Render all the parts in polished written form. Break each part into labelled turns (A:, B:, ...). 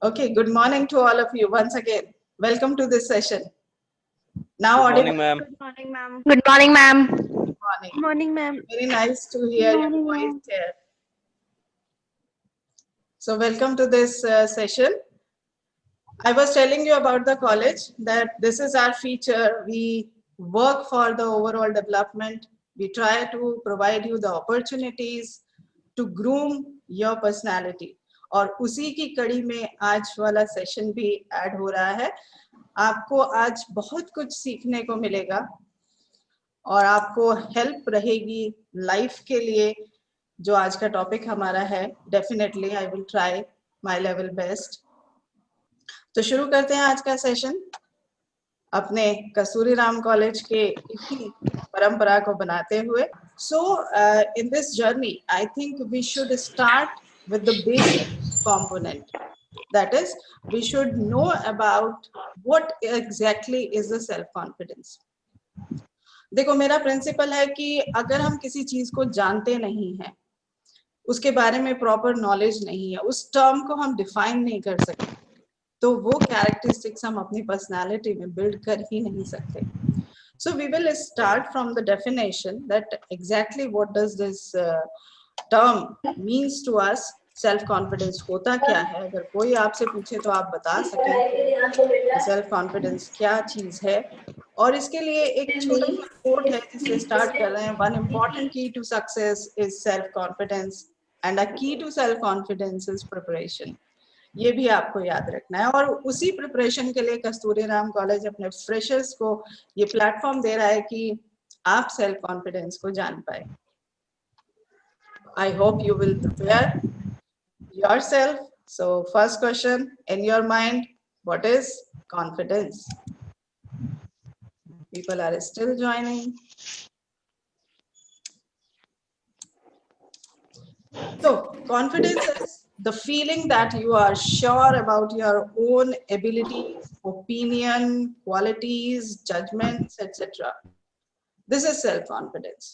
A: Okay, good morning to all of you once again. Welcome to this session. Now
B: Good
A: audible.
B: morning, ma'am.
C: Good morning, ma'am. Good morning, ma'am.
A: Morning.
C: Good morning, ma'am.
A: Very nice to
C: Good
A: hear your
C: morning,
A: voice
C: ma'am.
A: here. So welcome to this session. I was telling you about the college that this is our feature. We work for the overall development. We try to provide you the opportunities to groom your personality. और उसी की कड़ी में आज वाला session भी add हो रहा है. आपको आज बहुत कुछ सीखने को मिलेगा और आपको हेल्प रहेगी लाइफ के लिए. जो आज का टॉपिक हमारा है, definitely I will try my level best. तो शुरू करते हैं आज का सेशन अपने कस्तूरी राम कॉलेज के इसी परंपरा को बनाते हुए. So in this journey I think we should start with the basic component. That is, we should know about what exactly is the self confidence. देखो, मेरा प्रिंसिपल है कि अगर हम किसी चीज को जानते नहीं हैं, उसके बारे में प्रॉपर नॉलेज नहीं है, उस टर्म को हम डिफाइन नहीं कर सकते, तो वो कैरेक्टरिस्टिक्स हम अपनी पर्सनालिटी में बिल्ड कर ही नहीं सकते. So we will start from the definition that exactly what does this term means to us. Self confidence होता क्या है? अगर कोई आपसे पूछे तो आप बता सकें सेल्फ कॉन्फिडेंस क्या चीज है. और इसके लिए एक छोटा सा कोट है जिससे स्टार्ट कर रहे हैं. One important key to success is self confidence and a key to self confidence is preparation. ये भी आपको याद रखना है. और उसी प्रिपरेशन के लिए कस्तूरी राम कॉलेज अपने फ्रेशर्स को ये प्लेटफॉर्म दे रहा है कि आप सेल्फ कॉन्फिडेंस को जान पाए. I hope you will prepare yourself. So first question in your mind, what is confidence? People are still joining. So confidence is the feeling that you are sure about your own abilities, opinion, qualities, judgments, etc. This is self-confidence.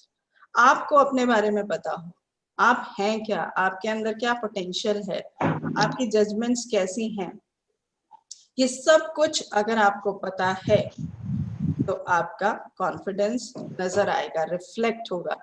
A: आपको अपने बारे में पता हो, आप हैं क्या, आपके अंदर क्या पोटेंशियल है, आपकी जजमेंट्स कैसी हैं, ये सब कुछ अगर आपको पता है तो आपका कॉन्फिडेंस नजर आएगा, रिफ्लेक्ट होगा.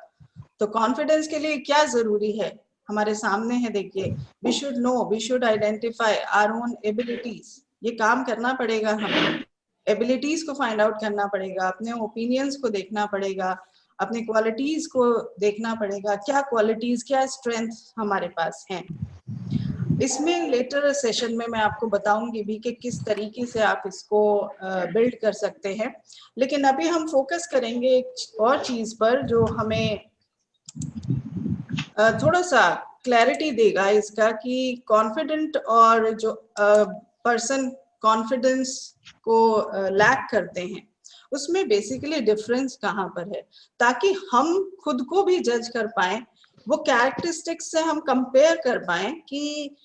A: तो कॉन्फिडेंस के लिए क्या जरूरी है? हमारे सामने है, देखिए. We should know, we should identify our own abilities. ये काम करना पड़ेगा हमें. एबिलिटीज को फाइंड आउट करना पड़ेगा, अपने ओपिनियंस को देखना पड़ेगा, अपने क्वालिटीज को देखना पड़ेगा. क्या क्वालिटीज, क्या स्ट्रेंथ हमारे पास हैं. इसमें लेटर सेशन में मैं आपको बताऊंगी भी कि किस तरीके से आप इसको बिल्ड कर सकते हैं. लेकिन अभी हम फोकस करेंगे एक और चीज पर जो हमें थोड़ा सा क्लैरिटी देगा इसका कि कॉन्फिडेंट और जो पर्सन कॉन्फिडेंस को लैक करते हैं उसमें बेसिकली डिफरेंस कहाँ पर है, ताकि हम खुद को भी जज कर पाए, वो कैरेक्टरिस्टिक्स से हम कंपेयर कर पाए कि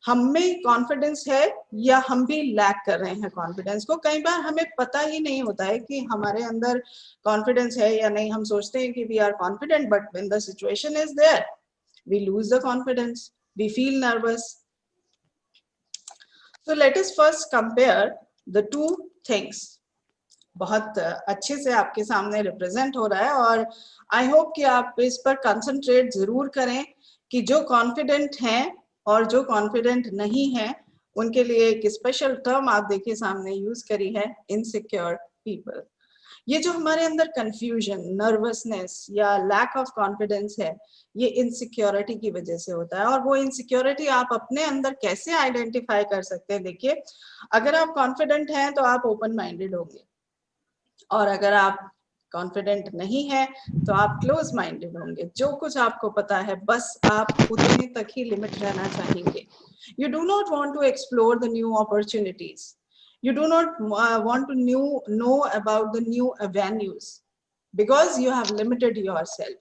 A: हम में कॉन्फिडेंस है या हम भी लैक कर रहे हैं कॉन्फिडेंस को. कई बार हमें पता ही नहीं होता है कि हमारे अंदर कॉन्फिडेंस है या नहीं. हम सोचते हैं कि we are confident, but when the situation is there we lose the confidence, we feel nervous. So let us first compare the two things. बहुत अच्छे से आपके सामने रिप्रेजेंट हो रहा है और आई होप कि आप इस पर कंसंट्रेट जरूर करें कि जो कॉन्फिडेंट हैं और जो कॉन्फिडेंट नहीं है उनके लिए एक स्पेशल टर्म आप देखिए सामने यूज करी है, इनसिक्योर पीपल. ये जो हमारे अंदर कंफ्यूजन, नर्वसनेस या लैक ऑफ कॉन्फिडेंस है, ये इनसिक्योरिटी की वजह से होता है. और वो इनसिक्योरिटी आप अपने अंदर कैसे आइडेंटिफाई कर सकते हैं? देखिए, अगर आप कॉन्फिडेंट हैं तो आप ओपन माइंडेड होंगे, और अगर आप कॉन्फिडेंट नहीं है तो आप क्लोज माइंडेड होंगे. जो कुछ आपको पता है बस आप उतने तक ही लिमिट रहना चाहेंगे. You do not want to explore the new opportunities. You do not want to know about the new avenues because you have limited yourself.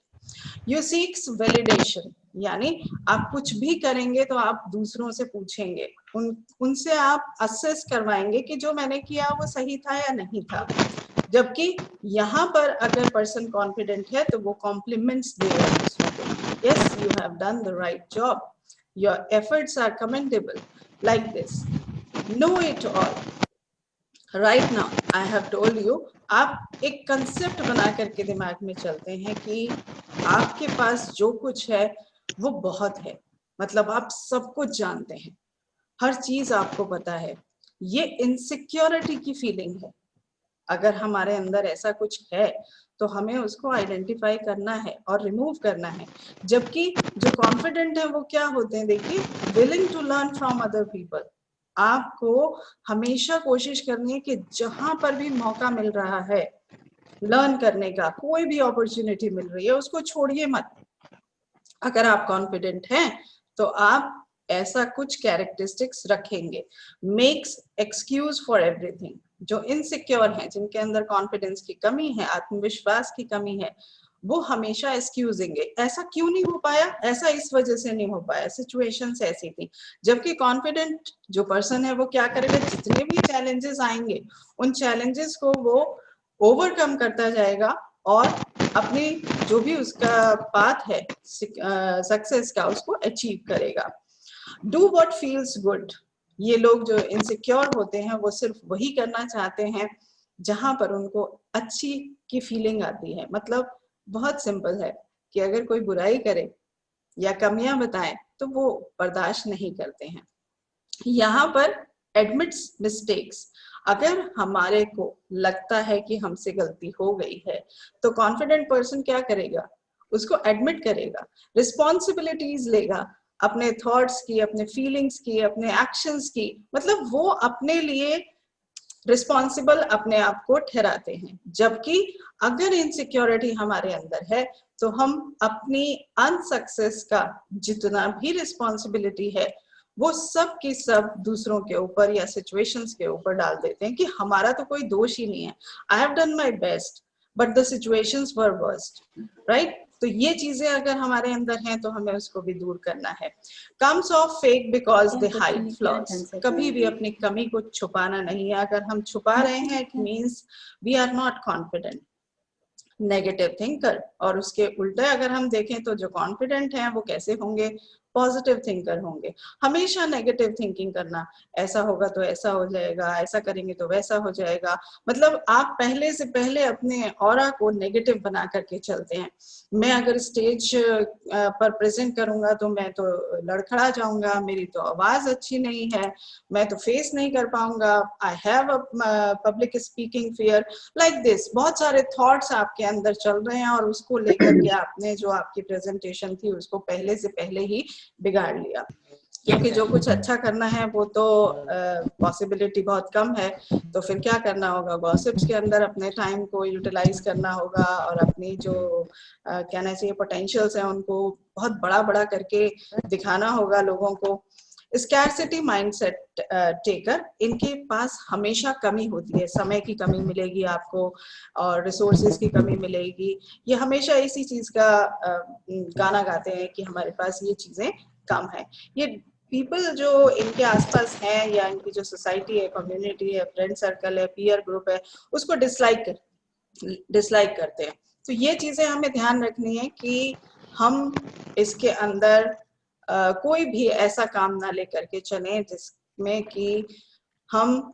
A: You seek validation, यानी आप कुछ भी करेंगे तो आप दूसरों से पूछेंगे, उनसे आप असेस करवाएंगे कि जो मैंने किया वो सही था या नहीं था. जबकि यहाँ पर अगर पर्सन कॉन्फिडेंट है तो वो कॉम्प्लीमेंट्स देगा दूसरों को. Yes, you have done the right job, your efforts are commendable, like this. Know it all. Right now I have told you, आप एक कंसेप्ट बना करके दिमाग में चलते हैं कि आपके पास जो कुछ है वो बहुत है, मतलब आप सब कुछ जानते हैं, हर चीज आपको पता है। ये इनसिक्योरिटी की फीलिंग है। अगर हमारे अंदर ऐसा कुछ है तो हमें उसको आइडेंटिफाई करना है और रिमूव करना है। जबकि जो कॉन्फिडेंट है वो क्या होते हैं, देखिए, willing to learn from other people. आपको हमेशा कोशिश करनी है कि जहां पर भी मौका मिल रहा है लर्न करने का, कोई भी अपॉर्चुनिटी मिल रही है उसको छोड़िए मत। अगर आप कॉन्फिडेंट हैं तो आप ऐसा कुछ कैरेक्टरिस्टिक्स रखेंगे। Makes excuse for everything. जो इनसिक्योर हैं, जिनके अंदर कॉन्फिडेंस की कमी है, आत्मविश्वास की कमी है, वो हमेशा एक्सक्यूजेंगे। ऐसा क्यों नहीं हो पाया, ऐसा इस वजह से नहीं हो पाया, सिचुएशंस ऐसी थी। जबकि कॉन्फिडेंट जो पर्सन है वो क्या करेगा, जितने भी चैलेंजेस आएंगे उन चैलेंजेस को वो ओवरकम करता जाएगा और अपनी जो भी उसका पाथ है सक्सेस का उसको अचीव करेगा। Do what feels good. ये लोग जो इनसिक्योर होते हैं वो सिर्फ वही करना चाहते हैं जहां पर उनको अच्छी की फीलिंग आती है। मतलब बहुत सिंपल है कि अगर कोई बुराई करे या कमियां बताए तो वो बर्दाश्त नहीं करते हैं। यहाँ पर एडमिट्स मिस्टेक्स। अगर हमारे को लगता है कि हमसे गलती हो गई है तो कॉन्फिडेंट पर्सन क्या करेगा, उसको एडमिट करेगा, रिस्पॉन्सिबिलिटीज लेगा अपने थॉट्स की, अपने फीलिंग्स की, अपने एक्शंस की। मतलब वो अपने लिए रिस्पॉन्सिबल अपने आप को ठहराते हैं। जबकि अगर इनसिक्योरिटी हमारे अंदर है तो हम अपनी अनसक्सेस का जितना भी रिस्पॉन्सिबिलिटी है वो सब की सब दूसरों के ऊपर या सिचुएशंस के ऊपर डाल देते हैं कि हमारा तो कोई दोष ही नहीं है, I have done my best but the situations were worst, right. तो ये चीजें अगर हमारे अंदर हैं तो हमें उसको भी दूर करना है। Comes of fake because they hide flaws. कभी भी अपनी कमी को छुपाना नहीं है। अगर हम छुपा रहे हैं it means we are not confident. Negative thinker. और उसके उल्टे अगर हम देखें तो जो कॉन्फिडेंट हैं वो कैसे होंगे, पॉजिटिव थिंकर होंगे। हमेशा नेगेटिव थिंकिंग करना, ऐसा होगा तो ऐसा हो जाएगा, ऐसा करेंगे तो वैसा हो जाएगा। मतलब आप पहले से पहले अपने ऑरा को नेगेटिव बना करके चलते हैं। मैं अगर स्टेज पर प्रेजेंट करूंगा तो मैं तो लड़खड़ा जाऊंगा, मेरी तो आवाज अच्छी नहीं है, मैं तो फेस नहीं कर पाऊंगा, I have a public speaking fear, like this. बहुत सारे थॉट्स आपके अंदर चल रहे हैं और उसको लेकर के आपने जो आपकी प्रेजेंटेशन थी उसको पहले से पहले ही बिगाड़ लिया। क्योंकि जो कुछ अच्छा करना है वो तो पॉसिबिलिटी बहुत कम है, तो फिर क्या करना होगा, गॉसिप्स के अंदर अपने टाइम को यूटिलाइज करना होगा और अपनी जो कहना चाहिए पोटेंशियल्स हैं उनको बहुत बड़ा बड़ा करके दिखाना होगा लोगों को। स्कैरसिटी माइंडसेट टेकर, इनके पास हमेशा कमी होती है, समय की कमी मिलेगी आपको और रिसोर्सेज की कमी मिलेगी। ये हमेशा इसी चीज का गाना गाते हैं कि हमारे पास ये चीजें कम है। ये पीपल जो इनके आसपास हैं या इनकी जो सोसाइटी है, कम्युनिटी है, फ्रेंड सर्कल है, पीयर ग्रुप है, उसको डिसलाइक करते हैं। तो ये चीजें हमें ध्यान रखनी है कि हम इसके अंदर कोई भी ऐसा काम ना लेकर के चलें जिसमें कि हम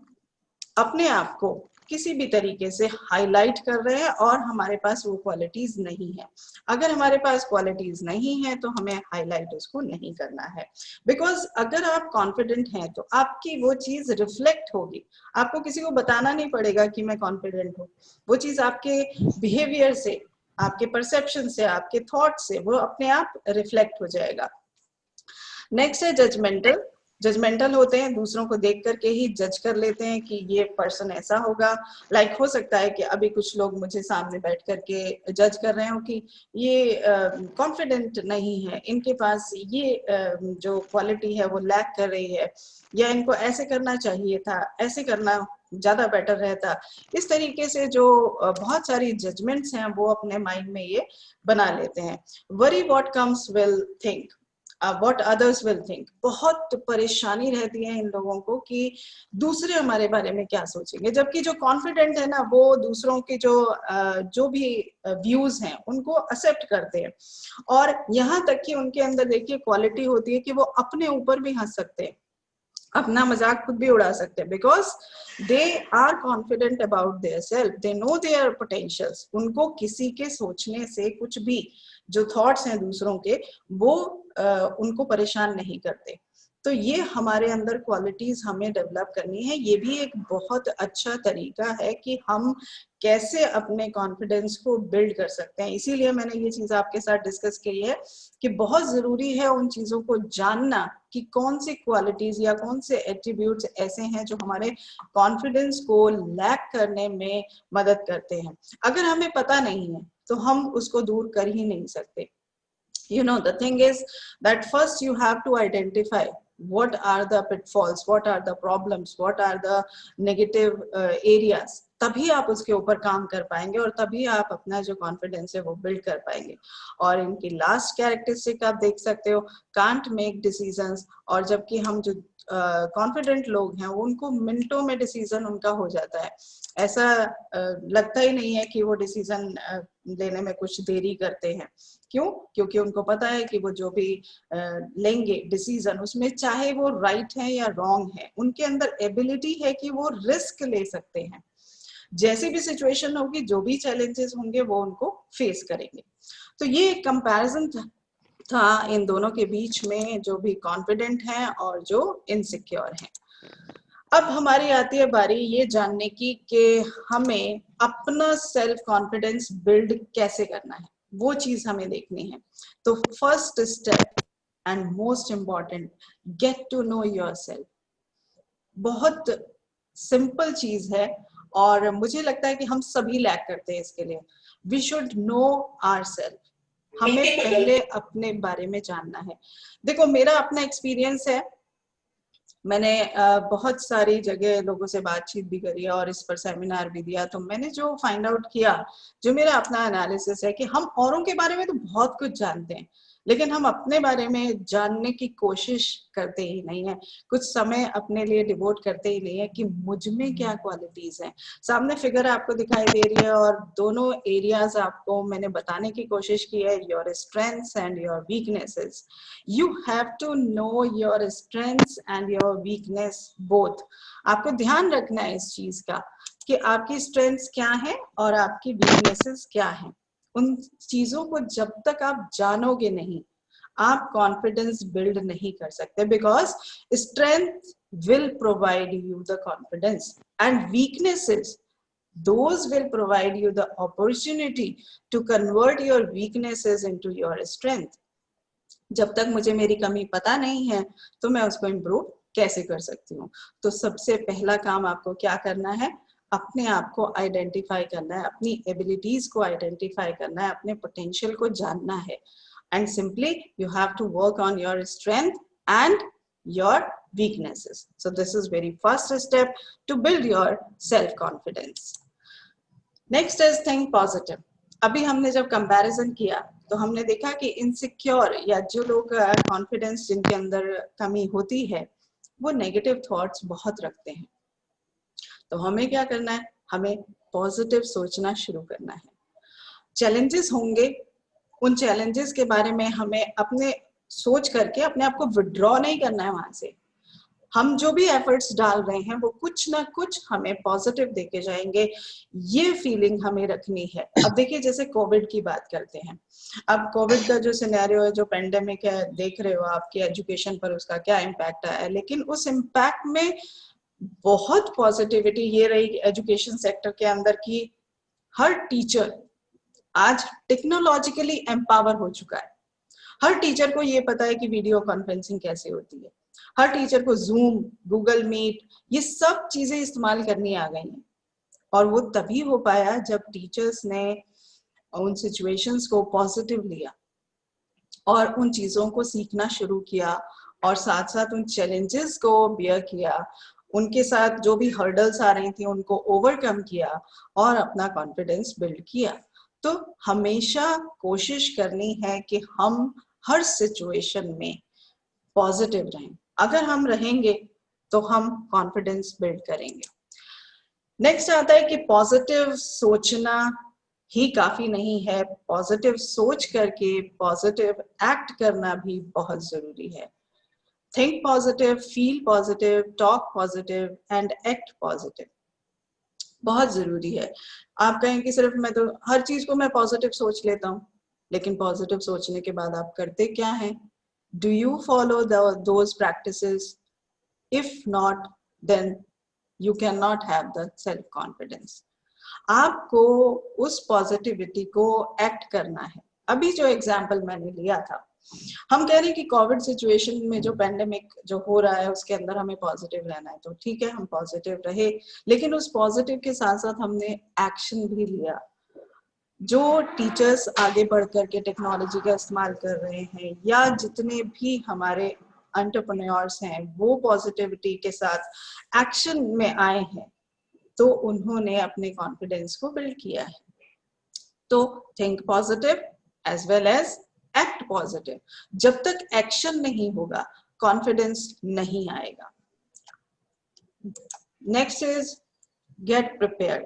A: अपने आप को किसी भी तरीके से हाईलाइट कर रहे हैं और हमारे पास वो क्वालिटीज नहीं है। अगर हमारे पास क्वालिटीज नहीं है तो हमें हाईलाइट उसको नहीं करना है। बिकॉज अगर आप कॉन्फिडेंट हैं तो आपकी वो चीज रिफ्लेक्ट होगी। आपको किसी को बताना नहीं पड़ेगा कि मैं कॉन्फिडेंट हूँ, वो चीज आपके बिहेवियर से, आपके परसेप्शन से, आपके थॉट से वो अपने आप रिफ्लेक्ट हो जाएगा। नेक्स्ट है जजमेंटल। जजमेंटल होते हैं, दूसरों को देख करके ही जज कर लेते हैं कि ये पर्सन ऐसा होगा। लाइक हो सकता है कि अभी कुछ लोग मुझे सामने बैठ करके जज कर रहे हो कि ये कॉन्फिडेंट नहीं है, इनके पास ये जो क्वालिटी है वो लैक कर रही है, या इनको ऐसे करना चाहिए था, ऐसे करना ज्यादा बेटर रहता। इस तरीके से जो बहुत सारी जजमेंट्स हैं वो अपने माइंड में ये बना लेते हैं। Worry what comes will think, what others will think. बहुत परेशानी रहती है इन लोगों को कि दूसरे हमारे बारे में क्या सोचेंगे। जबकि जो कॉन्फिडेंट है ना वो दूसरों के जो भी व्यूज हैं उनको एक्सेप्ट करते हैं। और यहाँ तक कि उनके अंदर देखिए क्वालिटी होती है कि वो अपने ऊपर भी हंस सकते हैं। अपना मजाक खुद भी उड़ा सकते हैं, because they are confident about their self, they know their potentials. उनको किसी के सोचने से कुछ भी जो थॉट्स हैं दूसरों के, वो उनको परेशान नहीं करते। तो ये हमारे अंदर क्वालिटीज हमें डेवलप करनी है। ये भी एक बहुत अच्छा तरीका है कि हम कैसे अपने कॉन्फिडेंस को बिल्ड कर सकते हैं। इसीलिए मैंने ये चीज आपके साथ डिस्कस की है कि बहुत जरूरी है उन चीजों को जानना कि कौन सी क्वालिटीज या कौन से एट्रीब्यूट्स ऐसे हैं जो हमारे कॉन्फिडेंस को लैक करने में मदद करते हैं। अगर हमें पता नहीं है तो हम उसको दूर कर ही नहीं सकते। You know, the thing is that first you have to identify what are the pitfalls, what are the problems, what are the negative areas। तभी आप उसके ऊपर काम कर पाएंगे और तभी आप अपना जो कॉन्फिडेंस है वो बिल्ड कर पाएंगे। और इनकी लास्ट कैरेक्टरिस्टिक आप देख सकते हो, कांट मेक डिसीजंस। और जबकि हम जो कॉन्फिडेंट लोग हैं उनको मिनटों में डिसीजन उनका हो जाता है। ऐसा लगता ही नहीं है कि वो डिसीजन लेने में कुछ देरी करते हैं। क्यों? क्योंकि उनको पता है कि वो जो भी लेंगे डिसीजन, उसमें चाहे वो राइट है या रॉन्ग है, उनके अंदर एबिलिटी है कि वो रिस्क ले सकते हैं। जैसी भी सिचुएशन होगी, जो भी चैलेंजेस होंगे, वो उनको फेस करेंगे। तो ये एक कंपैरिजन था इन दोनों के बीच में, जो भी कॉन्फिडेंट हैं और जो इनसिक्योर हैं। अब हमारी आती है बारी ये जानने की कि हमें अपना सेल्फ कॉन्फिडेंस बिल्ड कैसे करना है, वो चीज हमें देखनी है। तो first step and most important, get to know yourself. बहुत सिंपल चीज है और मुझे लगता है कि हम सभी लैक करते हैं इसके लिए। We should know ourselves. हमें पहले अपने बारे में जानना है। देखो, मेरा अपना एक्सपीरियंस है, मैंने बहुत सारी जगह लोगों से बातचीत भी करी है और इस पर सेमिनार भी दिया। तो मैंने जो फाइंड आउट किया, जो मेरा अपना एनालिसिस है, कि हम औरों के बारे में तो बहुत कुछ जानते हैं, लेकिन हम अपने बारे में जानने की कोशिश करते ही नहीं है। कुछ समय अपने लिए डिवोट करते ही नहीं है कि मुझ में क्या क्वालिटीज हैं। सामने फिगर आपको दिखाई दे रही है और दोनों एरियाज आपको मैंने बताने की कोशिश की है, your strengths and your weaknesses. You have to know your strengths and your weakness both। आपको ध्यान रखना है इस चीज का कि आपकी स्ट्रेंथ्स क्या है और आपकी वीकनेसेस क्या है। उन चीजों को जब तक आप जानोगे नहीं, आप कॉन्फिडेंस बिल्ड नहीं कर सकते, because strength will provide you the confidence and weaknesses, those will provide you the opportunity to convert your weaknesses into your strength। जब तक मुझे मेरी कमी पता नहीं है तो मैं उसको इम्प्रूव कैसे कर सकती हूँ। तो सबसे पहला काम आपको क्या करना है, अपने आप को आइडेंटिफाई करना है, अपनी एबिलिटीज को आइडेंटिफाई करना है, अपने पोटेंशियल को जानना है। And simply you have to work on your strength and your weaknesses। So this is very first step to build your self confidence। Next is think positive। अभी हमने जब कंपैरिजन किया तो हमने देखा कि इनसिक्योर या जो लोग कॉन्फिडेंस जिनके अंदर कमी होती है, वो नेगेटिव थॉट्स बहुत रखते हैं। तो हमें क्या करना है, हमें पॉजिटिव सोचना शुरू करना है। चैलेंजेस होंगे, उन चैलेंजेस के बारे में हमें अपने सोच करके अपने आप को विड्रॉ नहीं करना है वहां से। हम जो भी एफर्ट्स डाल रहे हैं वो कुछ ना कुछ हमें पॉजिटिव देके जाएंगे, ये फीलिंग हमें रखनी है। अब देखिए, जैसे कोविड की बात करते हैं। अब कोविड का जो सिनेरियो है, जो पेंडेमिक है, देख रहे हो आपके एजुकेशन पर उसका क्या इम्पैक्ट आया है। लेकिन उस इम्पैक्ट में बहुत पॉजिटिविटी ये रही एजुकेशन सेक्टर के अंदर की हर टीचर आज टेक्नोलॉजिकली एम्पावर हो चुका है। हर टीचर को ये पता है कि वीडियो कॉन्फ्रेंसिंग कैसे होती है। हर टीचर को जूम, गूगल मीट, ये सब चीजें इस्तेमाल करनी आ गई हैं। और वो तभी हो पाया जब टीचर्स ने उन सिचुएशंस को पॉजिटिव लिया और उन चीजों को सीखना शुरू किया और साथ साथ उन चैलेंजेस को बियर किया, उनके साथ जो भी हर्डल्स आ रही थी उनको ओवरकम किया और अपना कॉन्फिडेंस बिल्ड किया। तो हमेशा कोशिश करनी है कि हम हर सिचुएशन में पॉजिटिव रहें। अगर हम रहेंगे तो हम कॉन्फिडेंस बिल्ड करेंगे। नेक्स्ट आता है कि पॉजिटिव सोचना ही काफी नहीं है, पॉजिटिव सोच करके पॉजिटिव एक्ट करना भी बहुत जरूरी है। Think positive, feel positive, talk positive and act positive. बहुत जरूरी है। आप कहें कि सिर्फ मैं तो हर चीज को मैं पॉजिटिव सोच लेता हूँ, लेकिन पॉजिटिव सोचने के बाद आप करते क्या हैं? Do you follow those practices? If not, then you can not have the self confidence. आपको उस पॉजिटिविटी को एक्ट करना है। अभी जो एग्जाम्पल मैंने लिया था, हम कह रहे हैं कि कोविड सिचुएशन में जो पेंडेमिक जो हो रहा है उसके अंदर हमें पॉजिटिव रहना है, तो ठीक है हम पॉजिटिव रहे, लेकिन उस पॉजिटिव के साथ साथ हमने एक्शन भी लिया। जो टीचर्स आगे बढ़ करके टेक्नोलॉजी का इस्तेमाल कर रहे हैं या जितने भी हमारे एंटरप्रेन्योर्स हैं वो पॉजिटिविटी के साथ एक्शन में आए हैं, तो उन्होंने अपने कॉन्फिडेंस को बिल्ड किया है। तो think positive as well as act positive. जब तक एक्शन नहीं होगा कॉन्फिडेंस नहीं आएगा। Next is get prepared.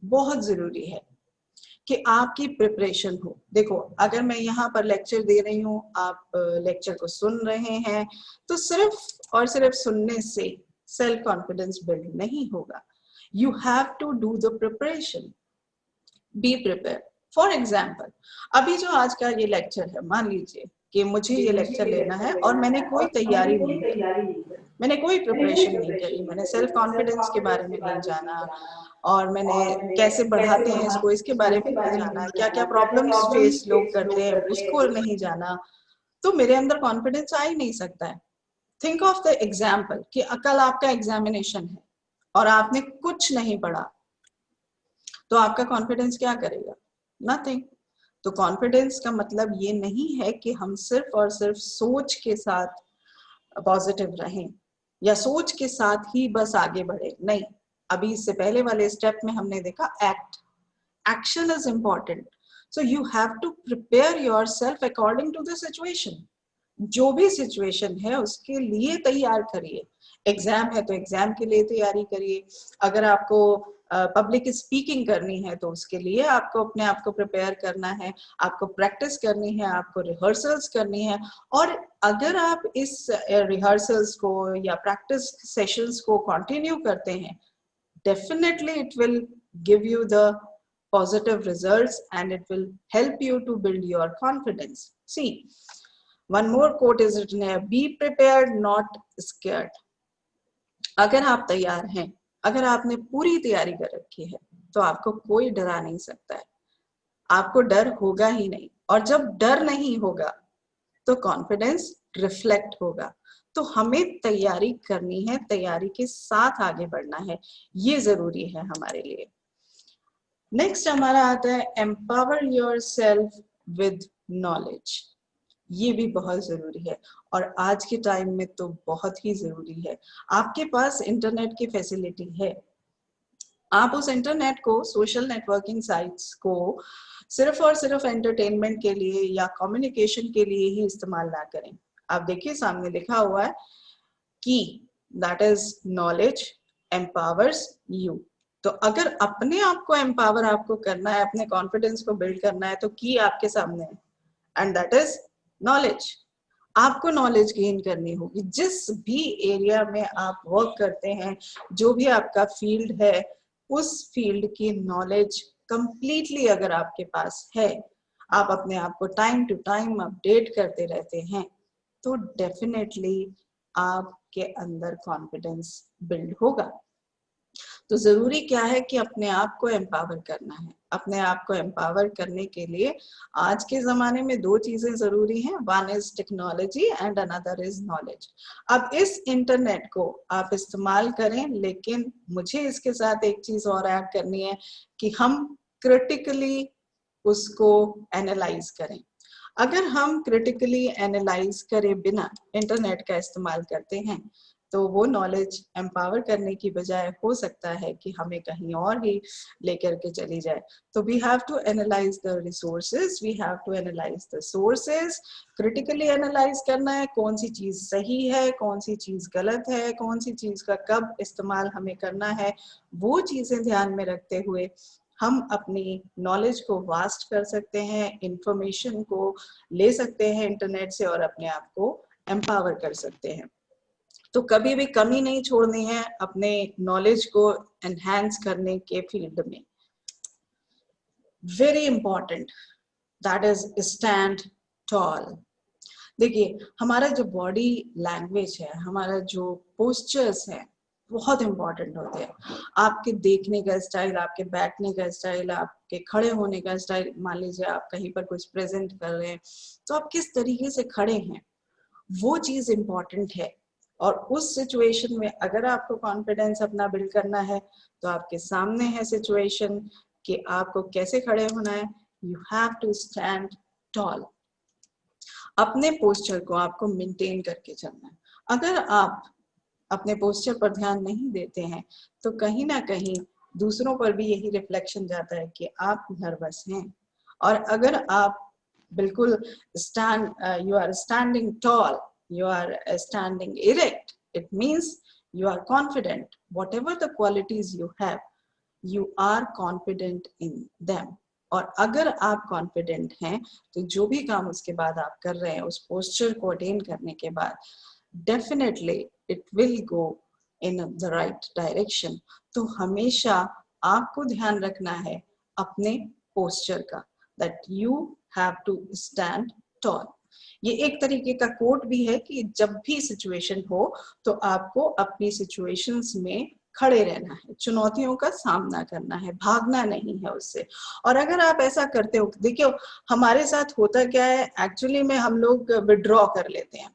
A: बहुत जरूरी है कि आपकी प्रिपरेशन हो। देखो, अगर मैं यहाँ पर लेक्चर दे रही हूँ, आप लेक्चर को सुन रहे हैं, तो सिर्फ और सिर्फ सुनने से सेल्फ कॉन्फिडेंस बिल्ड नहीं होगा। You have to do the preparation, be prepare. For example, अभी जो आज का ये लेक्चर है, मान लीजिए कि मुझे ये लेक्चर लेना है और मैंने कोई तैयारी नहीं की, मैंने कोई प्रिपरेशन नहीं करी, मैंने सेल्फ कॉन्फिडेंस के बारे में नहीं जाना और मैंने कैसे बढ़ाते हैं इसको इसके बारे में नहीं जाना, क्या क्या प्रॉब्लम्स फेस लोग करते हैं उसको नहीं जाना, तो मेरे अंदर कॉन्फिडेंस आ ही नहीं सकता है। थिंक ऑफ द एग्जाम्पल कि कल आपका एग्जामिनेशन है और आपने कुछ नहीं पढ़ा, तो आपका कॉन्फिडेंस क्या करेगा? नथिंग। तो कॉन्फिडेंस का मतलब ये नहीं है कि हम सिर्फ और सिर्फ सोच के साथ पॉजिटिव रहें या सोच के साथ ही बस आगे बढ़े, नहीं। अभी इससे पहले वाले स्टेप में हमने देखा act, action is important. So you have to prepare yourself according to the situation. जो भी सिचुएशन है उसके लिए तैयार करिए। एग्जाम है तो एग्जाम के लिए तैयारी करिए। अगर आपको पब्लिक स्पीकिंग करनी है तो उसके लिए आपको अपने आप को प्रिपेयर करना है, आपको प्रैक्टिस करनी है, आपको रिहर्सल्स करनी है। और अगर आप इस रिहर्सल्स को या प्रैक्टिस सेशंस को कंटिन्यू करते हैं, definitely it will give you the positive results and it will help you to build your confidence. See, one more quote is written here, be prepared not scared. अगर आप तैयार हैं, अगर आपने पूरी तैयारी कर रखी है, तो आपको कोई डरा नहीं सकता है, आपको डर होगा ही नहीं। और जब डर नहीं होगा तो कॉन्फिडेंस रिफ्लेक्ट होगा। तो हमें तैयारी करनी है, तैयारी के साथ आगे बढ़ना है, ये जरूरी है हमारे लिए। नेक्स्ट हमारा आता है एम्पावर योरसेल्फ विद नॉलेज। ये भी बहुत जरूरी है और आज के टाइम में तो बहुत ही जरूरी है। आपके पास इंटरनेट की फैसिलिटी है, आप उस इंटरनेट को, सोशल नेटवर्किंग साइट्स को सिर्फ और सिर्फ एंटरटेनमेंट के लिए या कम्युनिकेशन के लिए ही इस्तेमाल ना करें। आप देखिए सामने लिखा हुआ है की, that is knowledge empowers you. तो अगर अपने आप को एम्पावर आपको करना है, अपने कॉन्फिडेंस को बिल्ड करना है, तो की आपके सामने है एंड दैट इज नॉलेज। आपको नॉलेज गेन करनी होगी। जिस भी एरिया में आप वर्क करते हैं, जो भी आपका फील्ड है, उस फील्ड की नॉलेज कंप्लीटली अगर आपके पास है, आप अपने आप को टाइम टू टाइम अपडेट करते रहते हैं, तो डेफिनेटली आपके अंदर कॉन्फिडेंस बिल्ड होगा। तो जरूरी क्या है कि अपने आप को एम्पावर करना है। अपने आप को एम्पावर करने के लिए आज के जमाने में दो चीजें जरूरी हैं, one is technology and another is knowledge. अब इस इंटरनेट को आप इस्तेमाल करें, लेकिन मुझे इसके साथ एक चीज और ऐड करनी है कि हम क्रिटिकली उसको एनालाइज करें। अगर हम क्रिटिकली एनालाइज करे बिना इंटरनेट का इस्तेमाल करते हैं, तो वो नॉलेज एम्पावर करने की बजाय हो सकता है कि हमें कहीं और ही लेकर के चली जाए। तो we have to analyse the resources, we have to analyse the sources. Critically analyse करना है, कौन सी चीज सही है, कौन सी चीज गलत है, कौन सी चीज का कब इस्तेमाल हमें करना है, वो चीजें ध्यान में रखते हुए हम अपनी नॉलेज को वास्ट कर सकते हैं, इंफॉर्मेशन को ले सकते हैं इंटरनेट से और अपने आप को एम्पावर कर सकते हैं। तो कभी भी कमी नहीं छोड़नी है अपने नॉलेज को एनहांस करने के फील्ड में। Very important, that is stand toll. देखिए, हमारा जो बॉडी लैंग्वेज है, हमारा जो पोस्चर्स है, बहुत इंपॉर्टेंट होते हैं। आपके देखने का स्टाइल, आपके बैठने का स्टाइल, आपके खड़े होने का स्टाइल। मान लीजिए आप कहीं पर कुछ प्रेजेंट कर रहे हैं, तो आप किस तरीके से खड़े हैं, वो चीज इंपॉर्टेंट है। और उस सिचुएशन में अगर आपको कॉन्फिडेंस अपना बिल्ड करना है, तो आपके सामने है सिचुएशन कि आपको कैसे खड़े होना है। You have to stand tall. अपने पोस्चर को आपको मेंटेन करके चलना है। अगर आप अपने पोस्चर पर ध्यान नहीं देते हैं, तो कहीं ना कहीं दूसरों पर भी यही रिफ्लेक्शन जाता है कि आप नर्वस हैं। और अगर आप बिल्कुल you are standing tall, you are standing erect, it means you are confident. Whatever the qualities you have, you are confident in them. और अगर आप कॉन्फिडेंट हैं, तो जो भी काम उसके बाद आप कर रहे हैं, उस पोस्चर को अटेन करने के बाद, definitely it will go in the right direction. तो हमेशा आपको ध्यान रखना है अपने पोस्चर का, that you have to stand tall. ये एक तरीके का कोट भी है कि जब भी सिचुएशन हो, तो आपको अपनी सिचुएशंस में खड़े रहना है, चुनौतियों का सामना करना है, भागना नहीं है उससे। और अगर आप ऐसा करते हो, देखिए हमारे साथ होता क्या है, एक्चुअली में हम लोग विड्रॉ कर लेते हैं।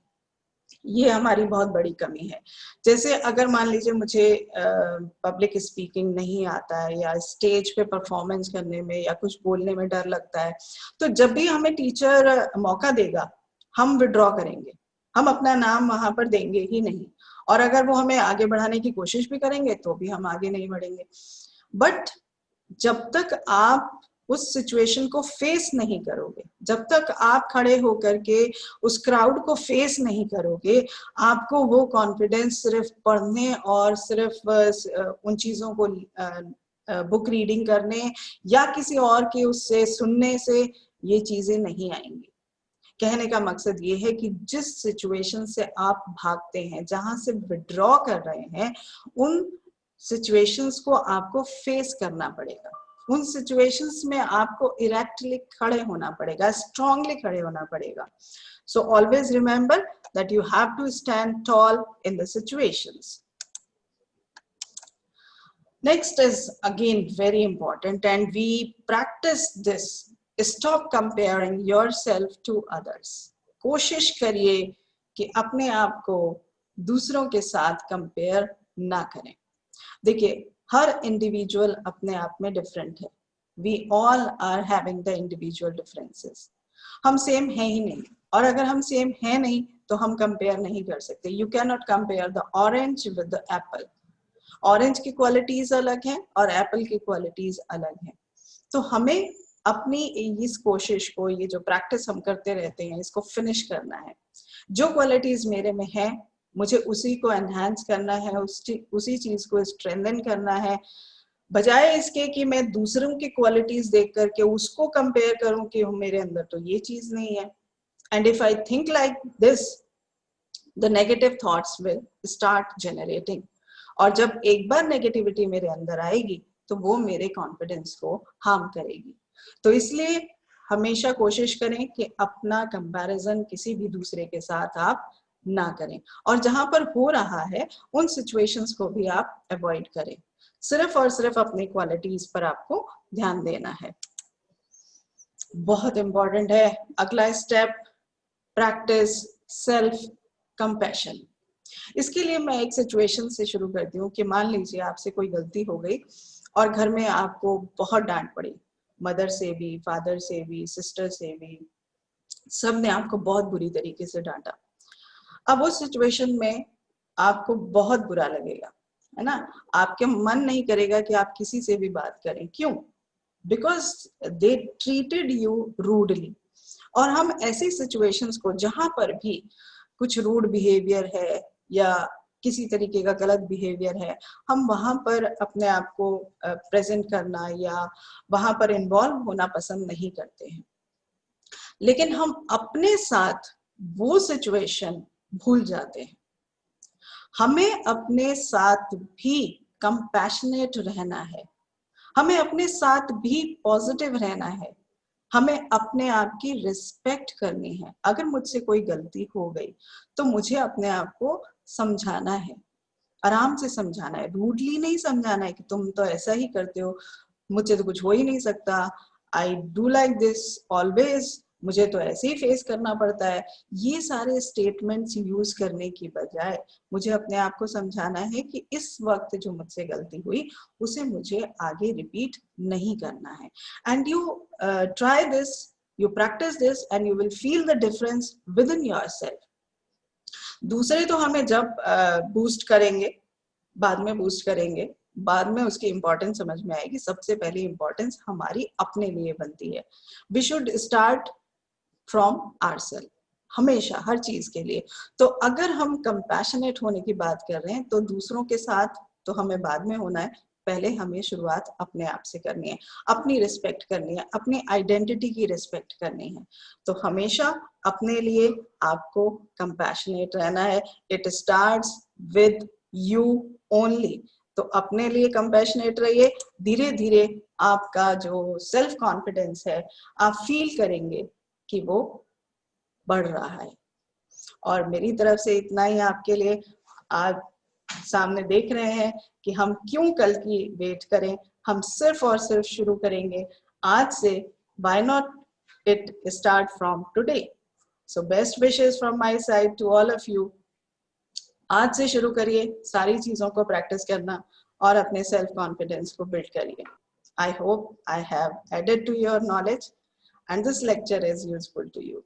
A: ये हमारी बहुत बड़ी कमी है। जैसे अगर मान लीजिए मुझे पब्लिक स्पीकिंग नहीं आता है, या स्टेज पे परफॉर्मेंस करने में या कुछ बोलने में डर लगता है, तो जब भी हमें टीचर मौका देगा, हम विड्रॉ करेंगे, हम अपना नाम वहां पर देंगे ही नहीं। और अगर वो हमें आगे बढ़ाने की कोशिश भी करेंगे, तो भी हम आगे नहीं बढ़ेंगे। बट जब तक आप उस सिचुएशन को फेस नहीं करोगे, जब तक आप खड़े होकर के उस क्राउड को फेस नहीं करोगे, आपको वो कॉन्फिडेंस सिर्फ पढ़ने और सिर्फ उन चीजों को बुक रीडिंग करने या किसी और के उससे सुनने से ये चीजें नहीं आएंगी। कहने का मकसद ये है कि जिस सिचुएशन से आप भागते हैं, जहां से विड्रॉ कर रहे हैं, उन सिचुएशंस को आपको फेस करना पड़ेगा। उन सिचुएशंस में आपको इरेक्टली खड़े होना पड़ेगा, स्ट्रांगली खड़े होना पड़ेगा। So always remember that you have to stand tall in the situations. Next is again very important, and we practice this. Stop comparing yourself to others. कोशिश करिए कि अपने आप को दूसरों के साथ कंपेयर ना करें। देखिए, हर इंडिविजुअल अपने आप में डिफरेंट है। We all are having the individual differences. हम सेम है ही नहीं, और अगर हम सेम है नहीं, तो हम कंपेयर नहीं कर सकते। You cannot compare the orange with the apple. Orange की क्वालिटीज अलग हैं और एप्पल की क्वालिटीज अलग हैं। तो हमें अपनी इस कोशिश को, ये जो प्रैक्टिस हम करते रहते हैं, इसको फिनिश करना है। जो क्वालिटीज मेरे में है, मुझे उसी को एनहांस करना है, उसी चीज को स्ट्रेंथन करना है, बजाय इसके कि मैं दूसरों की क्वालिटीज देख करके उसको कंपेयर करूं कि मेरे अंदर तो ये चीज नहीं है। And if I think like this, the negative thoughts will start generating. और जब एक बार नेगेटिविटी मेरे अंदर आएगी, तो वो मेरे कॉन्फिडेंस को हार्म करेगी। तो इसलिए हमेशा कोशिश करें कि अपना कंपैरिजन किसी भी दूसरे के साथ आप ना करें, और जहां पर हो रहा है उन सिचुएशंस को भी आप अवॉइड करें। सिर्फ और सिर्फ अपनी क्वालिटीज पर आपको ध्यान देना है। बहुत इंपॉर्टेंट है अगला स्टेप, प्रैक्टिस सेल्फ कंपैशन। इसके लिए मैं एक सिचुएशन से शुरू करती हूँ कि मान लीजिए आपसे कोई गलती हो गई और घर में आपको बहुत डांट पड़ी, मदर से भी, फादर से भी, सिस्टर से भी, सब ने आपको बहुत बुरी तरीके से डांटा। अब उस सिचुएशन में आपको बहुत बुरा लगेगा, है ना? आपके मन नहीं करेगा कि आप किसी से भी बात करें। क्यों? Because they treated you rudely. और हम ऐसी सिचुएशंस को, जहां पर भी कुछ रूड बिहेवियर है या किसी तरीके का गलत बिहेवियर है, हम वहां पर अपने आप को प्रेजेंट करना या वहां पर इन्वॉल्व होना पसंद नहीं करते हैं। लेकिन हम अपने साथ वो सिचुएशन भूल जाते हैं। हमें अपने साथ भी कंपैशनेट रहना है, हमें अपने साथ भी पॉजिटिव रहना है, हमें अपने आप की रिस्पेक्ट करनी है। अगर मुझसे कोई गलती हो गई तो मुझे अपने आप को समझाना है, आराम से समझाना है, रूडली नहीं समझाना है कि तुम तो ऐसा ही करते हो, मुझसे तो कुछ हो ही नहीं सकता, I do like this always, मुझे तो ऐसे ही फेस करना पड़ता है। ये सारे स्टेटमेंट्स यूज करने की बजाय मुझे अपने आप को समझाना है कि इस वक्त जो मुझसे गलती हुई उसे मुझे आगे रिपीट नहीं करना है। And you try this, you practice this and you will feel the difference within yourself. दूसरे तो हमें जब बूस्ट करेंगे, बाद में बूस्ट करेंगे, बाद में उसकी इंपॉर्टेंस समझ में आएगी। सबसे पहले इंपॉर्टेंस हमारी अपने लिए बनती है। We should start from ourselves, हमेशा हर चीज के लिए। तो अगर हम कंपैशनेट होने की बात कर रहे हैं तो दूसरों के साथ तो हमें बाद में होना है, पहले हमें शुरुआत अपने आप से करनी है, अपनी रिस्पेक्ट करनी है, अपनी आइडेंटिटी की रिस्पेक्ट करनी है। तो हमेशा अपने लिए आपको कंपैशनेट रहना है। It starts with you only. तो अपने लिए कंपैशनेट रहिए, धीरे धीरे आपका जो सेल्फ कॉन्फिडेंस है आप फील करेंगे कि वो बढ़ रहा है। और मेरी तरफ से इतना ही आपके लिए। आज सामने देख रहे हैं कि हम क्यों कल की वेट करें, हम सिर्फ और सिर्फ शुरू करेंगे आज से। Why not it start from today. So best wishes from my side to all of you. आज से शुरू करिए सारी चीजों को प्रैक्टिस करना और अपने सेल्फ कॉन्फिडेंस को बिल्ड करिए। I hope I have added to your knowledge and this lecture is useful to you.